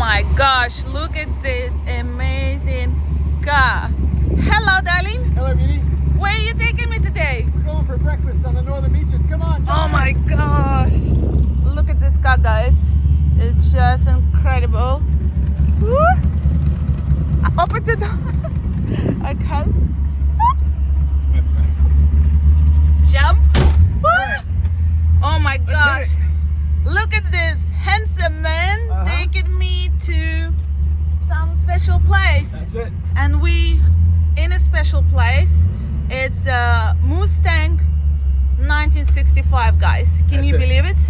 my gosh, look at this amazing car. Hello, darling. Hello, beauty. Where are you taking me today? We're going for breakfast on the northern beaches. Come on, Oh John. my gosh. Look at this car, guys. It's just incredible. Woo. Open the door. Okay. Oops. Jump. Woo. Oh my gosh. Look at this handsome man taking me to some special place. That's it. And we in a special place. It's a Mustang 1965, guys. Can you believe it?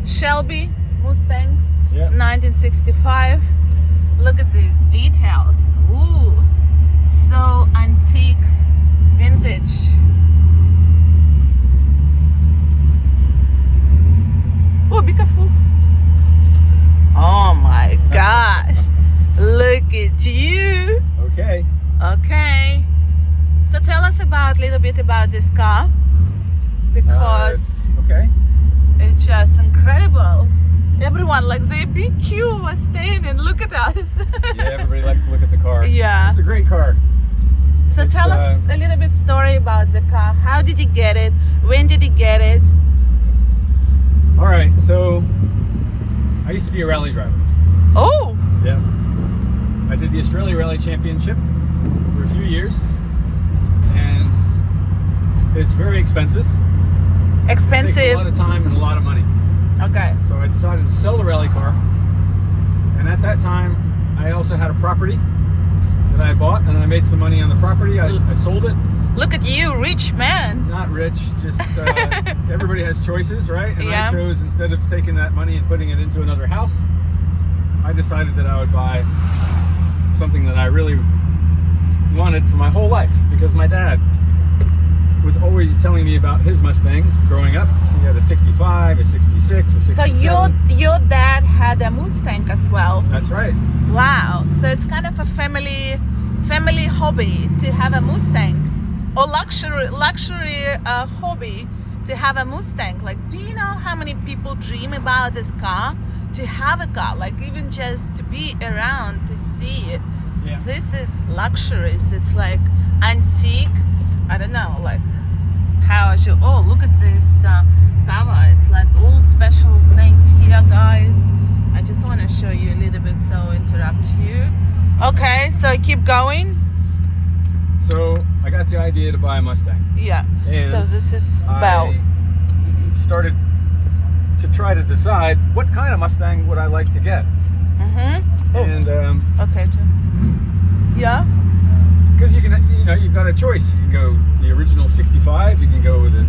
Shelby Mustang 1965. Look at these details. Ooh, so antique, vintage. Oh, be careful. Oh my gosh. Look at you. Okay. Okay. So tell us a little bit about this car, because okay. it's just incredible. Everyone, like the big queue was staying and look at us. Yeah, everybody likes to look at the car. Yeah. It's a great car. So tell us a little bit story about the car. How did you get it? When did you get it? All right, so I used to be a rally driver. Oh. Yeah. I did the Australia Rally Championship for a few years, and it's very expensive. Expensive. It takes a lot of time and a lot of money. Okay. So I decided to sell the rally car, and at that time I also had a property that I bought, and I made some money on the property. I sold it. Look at you, rich man. Not rich, just everybody has choices, right? And Yeah. I chose, instead of taking that money and putting it into another house, I decided that I would buy something that I really wanted for my whole life, because my dad was always telling me about his Mustangs growing up. So he had a 65, a 66, a 67. So your dad had a Mustang as well. That's right. Wow. So it's kind of a family hobby to have a Mustang, or luxury hobby to have a Mustang. Like, do you know how many people dream about this car? To have a car, like even just to be around to see it. Yeah. This is luxuries. It's like antique. I don't know, like how I should. Oh, look at this cover. It's like all special things here, guys. I just want to show you a little bit, so interrupt you. Okay, so I keep going. So I got the idea to buy a Mustang. Yeah. And so this is about. I started to try to decide what kind of Mustang would I like to get. Mm-hmm. Oh. And okay. Yeah. because you've got a choice. You can go the original 65. You can go with a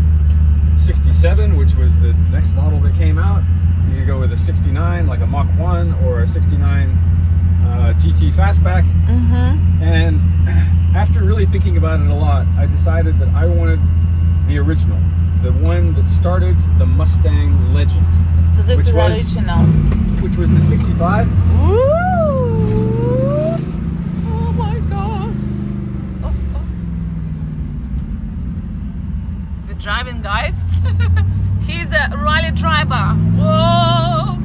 67, which was the next model that came out. You can go with a 69, like a Mach 1, or a 69 GT Fastback. Mm-hmm. And after really thinking about it a lot, I decided that I wanted the original, the one that started the Mustang legend. So this is original. Which was the 65. Ooh! Oh my gosh! Oh. We're driving, guys. He's a rally driver. Whoa!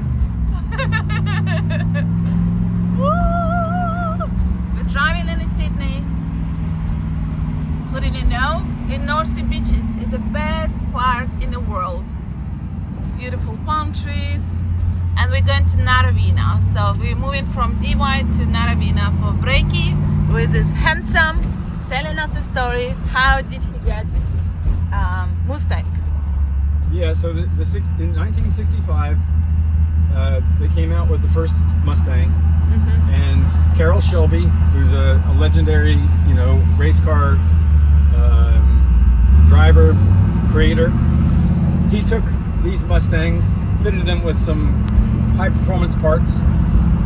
Woo! We're driving in Sydney. What did you know? In North Sea Beaches is the best park in the world. Beautiful palm trees. And we're going to Naravina. So we're moving from DY to Naravina for Breaky with this handsome telling us a story. How did he get Mustang? Yeah, so in 1965, they came out with the first Mustang. Mm-hmm. And Carroll Shelby, who's a legendary, race car driver, creator, he took these Mustangs, fitted them with some high performance parts,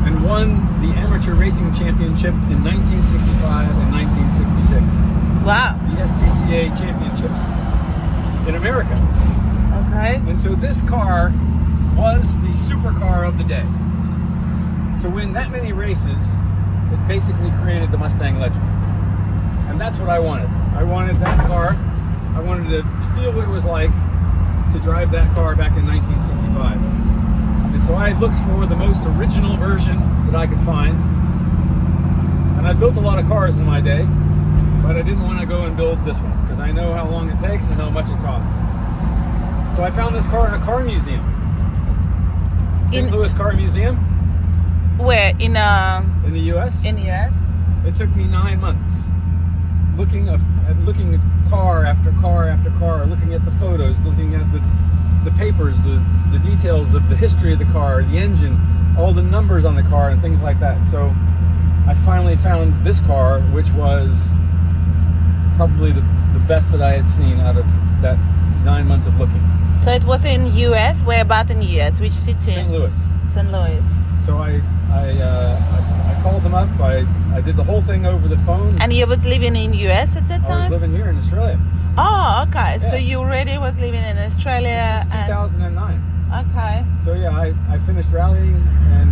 and won the amateur racing championship in 1965 and 1966. Wow. The SCCA championships in America. Okay. And so this car was the supercar of the day. To win that many races, it basically created the Mustang legend. And that's what I wanted. I wanted that car. I wanted to feel what it was like to drive that car back in 1965. And so I looked for the most original version that I could find. And I built a lot of cars in my day, but I didn't want to go and build this one because I know how long it takes and how much it costs. So I found this car in a car museum. St. Louis Car Museum. Where? In the US? In the US? It took me 9 months looking at car after car after car, looking at the photos, looking at the papers, the details of the history of the car, the engine, all the numbers on the car and things like that. So I finally found this car, which was probably the best that I had seen out of that 9 months of looking. So it was in US? Where about in US? Which city? St. Louis. St. Louis. So I called them up. I did the whole thing over the phone. And you was living in US at that time? I was living here in Australia. Oh, okay. Yeah. So you already was living in Australia. This is 2009. Okay. So yeah, I finished rallying and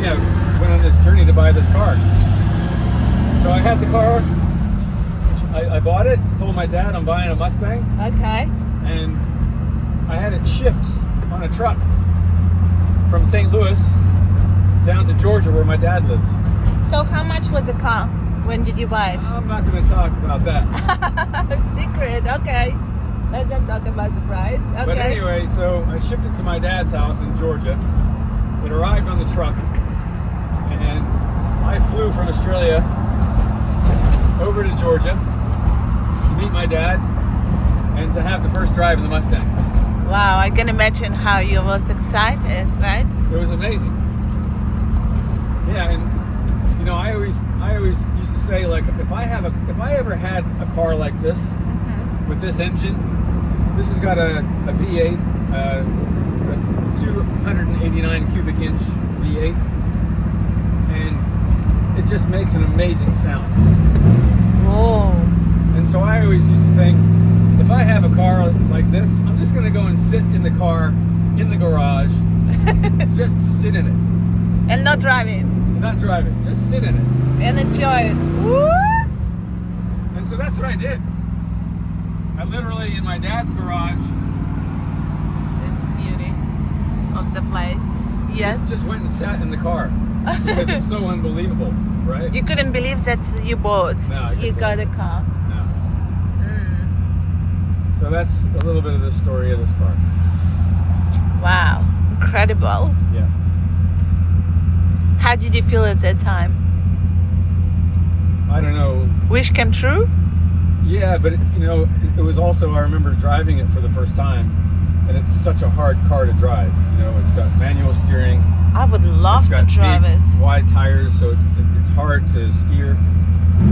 yeah, went on this journey to buy this car. So I had the car. I bought it. Told my dad I'm buying a Mustang. Okay. And I had it shipped on a truck from St. Louis down to Georgia where my dad lives. So how much was the car? When did you buy it? I'm not going to talk about that. Secret, okay. Let's not talk about the price. Okay. But anyway, so I shipped it to my dad's house in Georgia. It arrived on the truck, and I flew from Australia over to Georgia to meet my dad and to have the first drive in the Mustang. Wow, I can imagine how you was excited, right? It was amazing. Yeah, and you know, I always used to say, like, if I ever had a car like this with this engine, this has got a V8, a 289 cubic inch V8, and it just makes an amazing sound. Whoa. And so I always used to think, if I have a car like this, I'm just going to go and sit in the car, in the garage, just sit in it. And not driving. Not driving, just sit in it. And enjoy it. Woo! And so that's what I did. I literally, in my dad's garage, This is the beauty of the place. Yes. just went and sat in the car because it's so unbelievable, right? You couldn't believe that you bought. No, I You couldn't got a believe it. car. No. Mm. So that's a little bit of the story of this car. Wow. Incredible. Yeah. How did you feel at that time? I don't know. Wish came true? Yeah, but it was also, I remember driving it for the first time, and it's such a hard car to drive. You know, it's got manual steering. I would love It's to got drive big, it. wide tires, so it's hard to steer.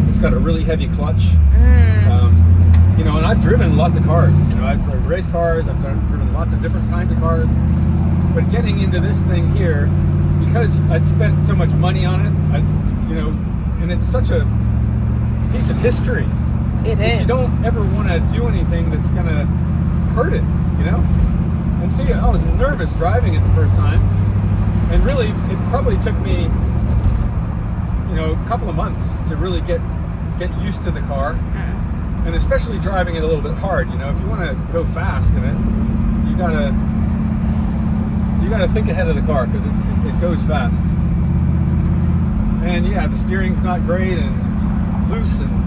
It's got a really heavy clutch. You know, and I've driven lots of cars. You know, I've driven race cars. I've driven lots of different kinds of cars. But getting into this thing here, because I'd spent so much money on it, and it's such a piece of history. It that is. you don't ever want to do anything that's going to hurt it, you know? And so I was nervous driving it the first time. And really, it probably took me, a couple of months to really get used to the car. And especially driving it a little bit hard. You know, if you want to go fast in it, you gotta think ahead of the car because it goes fast. And yeah, the steering's not great and it's loose and.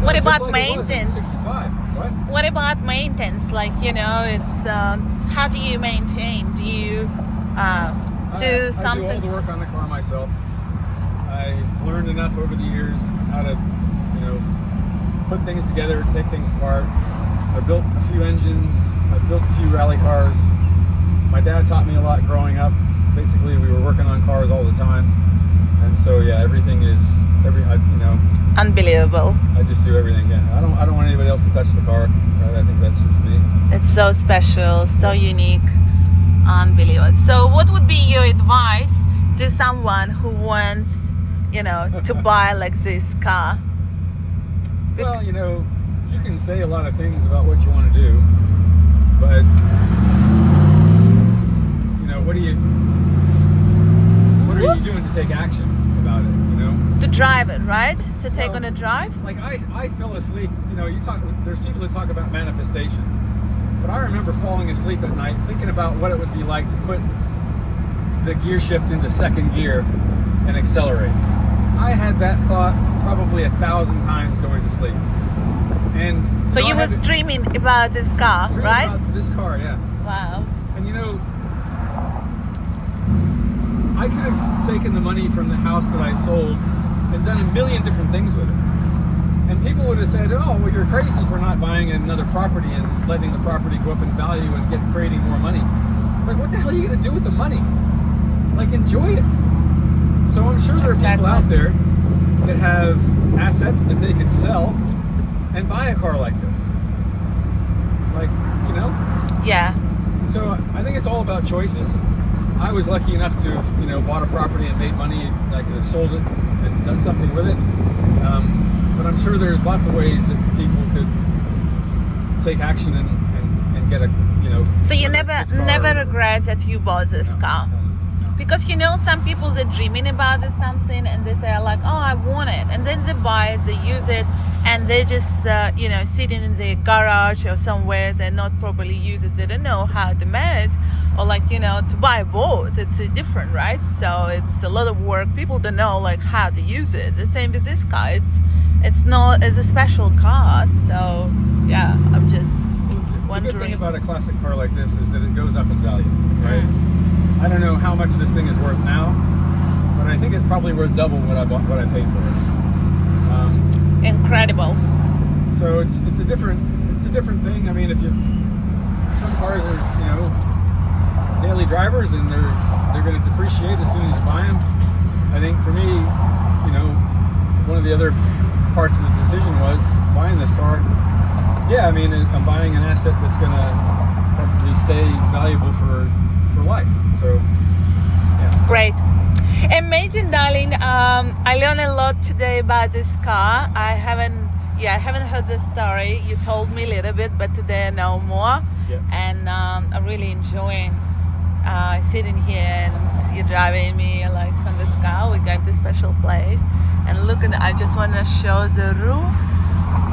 What just about like it was in maintenance? 65. What? What about maintenance? Like, it's how do you maintain? Do you do something? I do all the work on the car myself. I've learned enough over the years how to, put things together, take things apart. I built a few engines. I built a few rally cars. My dad taught me a lot growing up. Basically, we were working on cars all the time, and so yeah, everything is Unbelievable. I just do everything. Yeah, I don't want anybody else to touch the car. Right? I think that's just me. It's so special, so unique, unbelievable. So, what would be your advice to someone who wants, to buy like this car? Well, you can say a lot of things about what you want to do, but what are you doing to take action about it? To drive it, right? To take on a drive? Like I fell asleep. There's people that talk about manifestation, But I remember falling asleep at night thinking about what it would be like to put the gear shift into second gear and accelerate. I had that thought probably 1,000 times going to sleep. And So you was dreaming about this car, right? About this car, yeah. Wow. And you know, I could have taken the money from the house that I sold and done a million different things with it. And people would have said, oh, well, you're crazy for not buying another property and letting the property go up in value and creating more money. Like, what the hell are you going to do with the money? Like, enjoy it. So I'm sure there are people out there that have assets that they could sell and buy a car like this. Like, you know? Yeah. So I think it's all about choices. I was lucky enough to have, you know, bought a property and made money. I could have sold it and done something with it. But I'm sure there's lots of ways that people could take action and get a, you know. So you never regret that you bought this car? No. Because, you know, some people, they're dreaming about it, something, and they say like, oh, I want it, and then they buy it, they use it, and they just you know, sitting in their garage or somewhere, they not properly use it, they don't know how to manage, or like, you know, to buy a boat, it's different, right? So it's a lot of work. People don't know like how to use it. The same with this car. It's a special car. So yeah, I'm just wondering. The good thing about a classic car like this is that it goes up in value, right? I don't know how much this thing is worth now, but I think it's probably worth double what I paid for it. Incredible. So it's a different thing. I mean, some cars are, you know, daily drivers and they're going to depreciate as soon as you buy them. I think for me, you know, one of the other parts of the decision was buying this car. Yeah, I mean, I'm buying an asset that's going to probably stay valuable for life. So yeah. Great. Amazing, darling. I learned a lot today about this car. I haven't heard the story. You told me a little bit, but today I know more. Yeah. And I'm really enjoying sitting here and you're driving me like on this car. We're going to a special place and look at. I just want to show the roof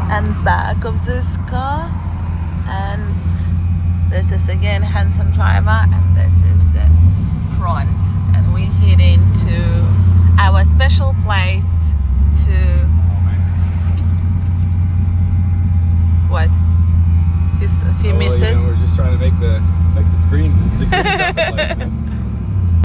and back of this car, and this is again handsome driver, and this is front, and we're heading to our special place